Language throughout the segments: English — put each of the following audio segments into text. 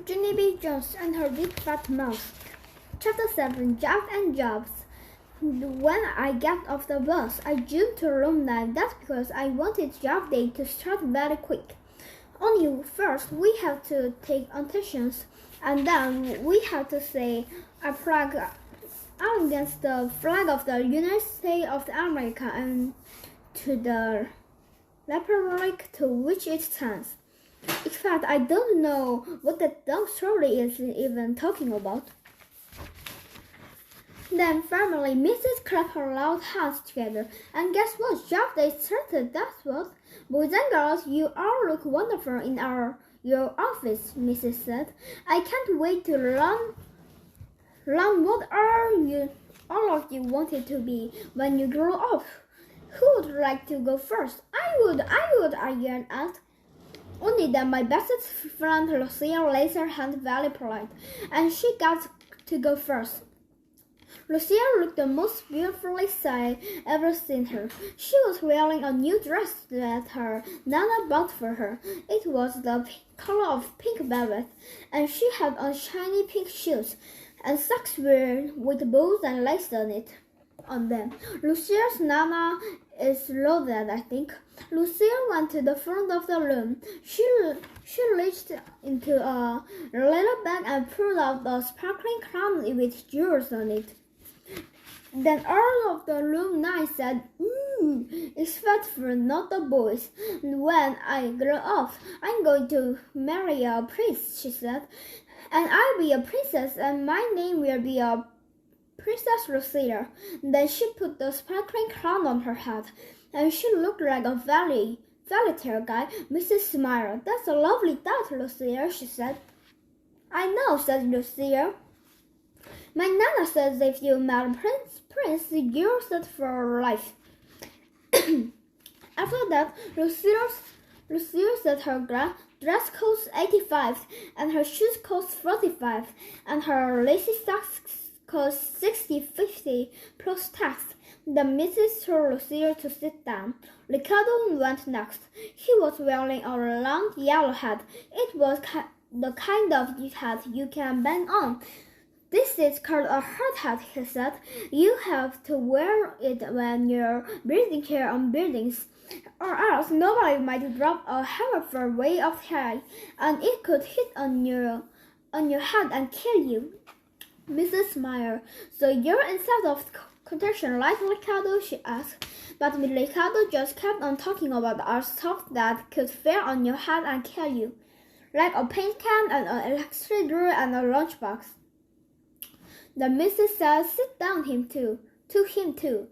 Jenny B. Jones and her big fat mouth. Chapter 7. Jobs and Jobs. When I got off the bus, I jumped to room 9. That's because I wanted job day to start very quick. Only first we have to take attentions, and then we have to say a flag against the flag of the United States of America and to the republic to which it stands. In fact, I don't know what that dumb story is even talking about. Then finally, Mrs. clapped her loud hands together, and guess what? Job day started, that's what. Boys and girls, you all look wonderful in your office, Mrs. said. I can't wait to learn what all of you wanted to be when you grow up. Who would like to go first? I would, I yelled out. Only then my best friend Lucia raised her hand very polite, and she got to go first. Lucia looked the most beautifully I ever seen her. She was wearing a new dress that her Nana bought for her. It was the color of pink velvet, and she had on shiny pink shoes and socks with bows and lace on them. Lucia's Nana is loaded, I think. Lucia went to the front of the room. She reached into a little bag and pulled out a sparkling crown with jewels on it. Then all of the room 9 said, "Ooh, it's fat for not the boys. When I grow up, I'm going to marry a prince," she said. "And I'll be a princess, and my name will be a Princess Lucia." Then she put the sparkling crown on her head, and she looked like a fairy-tale guy. Mrs. smiled. "That's a lovely thought, Lucia," she said. "I know," said Lucia. "My Nana says if you marry Prince, you're set for life." After that, Lucia said her dress cost $85, and her shoes cost $45, and her lacy socks cost $60.50 plus tax. The missus told Lucia to sit down. Ricardo went next. He was wearing a long yellow hat. It was the kind of hat you can bang on. "This is called a hard hat," he said. "You have to wear it when you're breathing here on buildings, or else nobody might drop a hammer way up high, and it could hit on your head and kill you." Mrs. smiled. "So you're inside of contention, right, Ricardo?" she asked. But Ricardo just kept on talking about our stuff that could fall on your head and kill you, like a paint can and an electric drill and a lunchbox. The missus said, "Sit down to him too."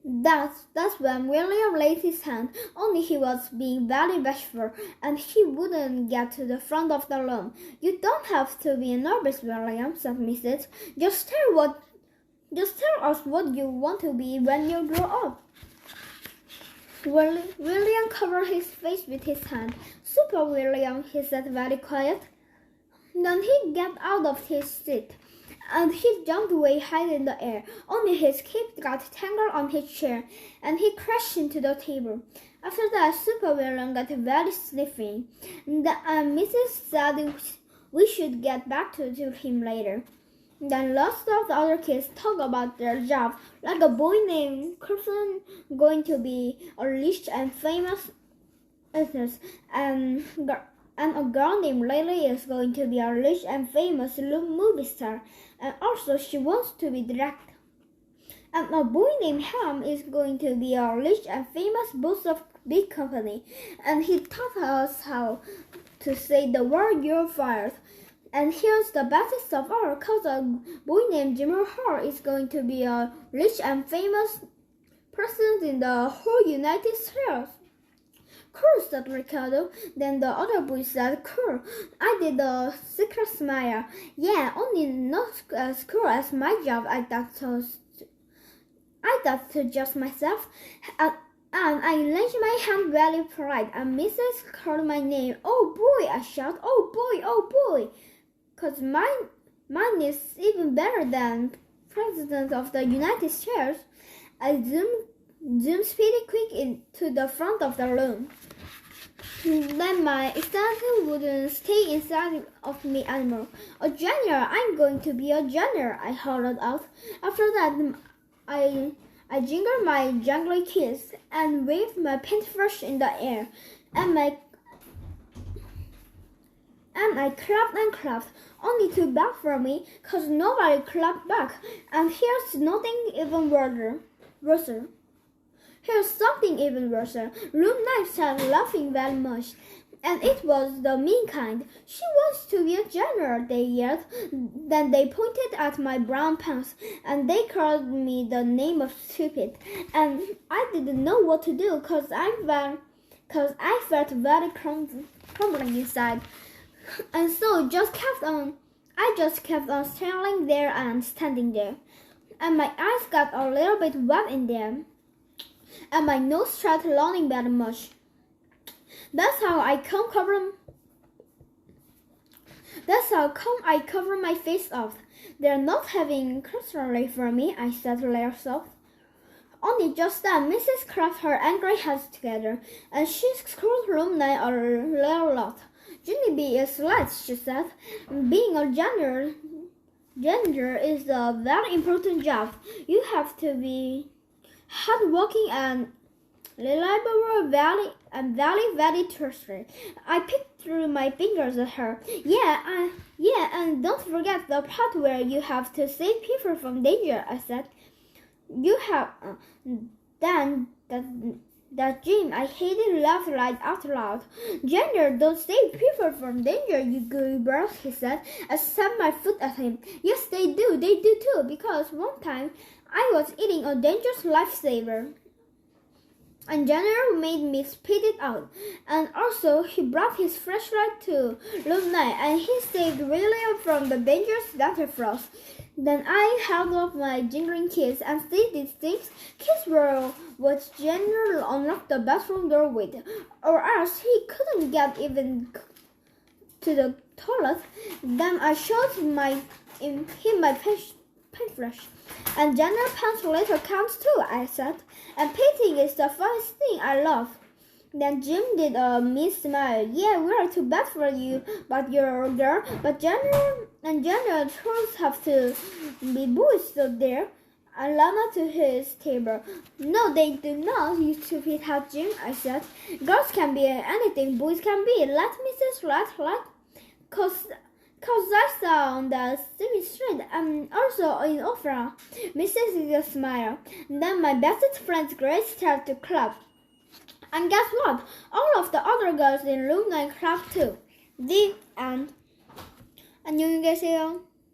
That's when William raised his hand, only he was being very bashful, and he wouldn't get to the front of the room. "You don't have to be nervous, William," said Mrs. Just tell us what you want to be when you grow up." William covered his face with his hand. "Super William," he said very quiet. Then he got out of his seat, and he jumped way high in the air. Only his cape got tangled on his chair, and he crashed into the table. After that, Super William got very sniffy. Mrs. said we should get back to him later. Then lots of the other kids talked about their job, like a boy named Carson going to be a rich and famous actress, and a girl named Lily is going to be a rich and famous movie star, and also she wants to be director. And a boy named Ham is going to be a rich and famous boss of big company, and he taught us how to say the word "you're fired." And here's the best of all, cause a boy named Jimmy Hall is going to be a rich and famous person in the whole United States. "Cool," said Ricardo. Then the other boy said, "Cool." I did a secret smile. "Yeah, only not as cool as my job," I thought to just myself. And I raised my hand very polite, and Mrs. called my name. "Oh boy," I shouted. "Oh boy, oh boy." "'Cause mine is even better than President of the United States." I zoomed speedy quick into the front of the room. Then my extension wouldn't stay inside of me anymore. A janitor, I'm going to be a janitor, I hollered out. After that, I jingled my jangly keys and waved my paintbrush in the air, and I clapped and clapped, only to beg for me, 'cause nobody clapped back. And here's nothing even worse. Here's something even worse. Room 9 started laughing very much, and it was the mean kind. She wants to be a janitor, they yelled. Then they pointed at my brown pants, and they called me the name of stupid. And I didn't know what to do, 'cause I felt very crumbling inside. And so I just kept on standing there and standing there. And my eyes got a little bit wet in them. And my nose started running very much. That's how I cover my face up. They're not having cutlery for me, I said to myself. Only just then, Mrs. clapped her angry hands together, and she screwed room 9 a little lot. Ginny B is right, she said. Being a janitor is a very important job. You have to be hardworking and reliable, very trustworthy. I picked through my fingers at her. Yeah, and don't forget the part where you have to save people from danger, I said. You have then that Jim I hated laughed right out loud. Janitor don't save people from danger, you gooey bird, he said. I stamped my foot at him. Yes, they do too, because one time I was eating a dangerous lifesaver, and Janitor made me spit it out. And also, he brought his flashlight to room 9, and he saved William from the dangerous dental floss. Then I held up my jingling keys, and see these things? Keys were what Janitor unlocked the bathroom door with, or else he couldn't get even to the toilet. Then I showed him my paintbrush. And Janitor pants later counts too, I said. And painting is the funniest thing I love. Then Jim did a mean smile. Yeah, we're too bad for you, but you're a girl. But janitor trolls have to be boys, so there. And Lana to his table. No, they do not, you stupid hat, Jim, I said. Girls can be anything boys can be. Let Mrs. Right. Cause I sound semi-straight and also in opera. Mrs. smiled. Then my best friend's Grace started to clap. And guess what? All of the other girls in room 9 clapped too. The end. 안녕히 계세요.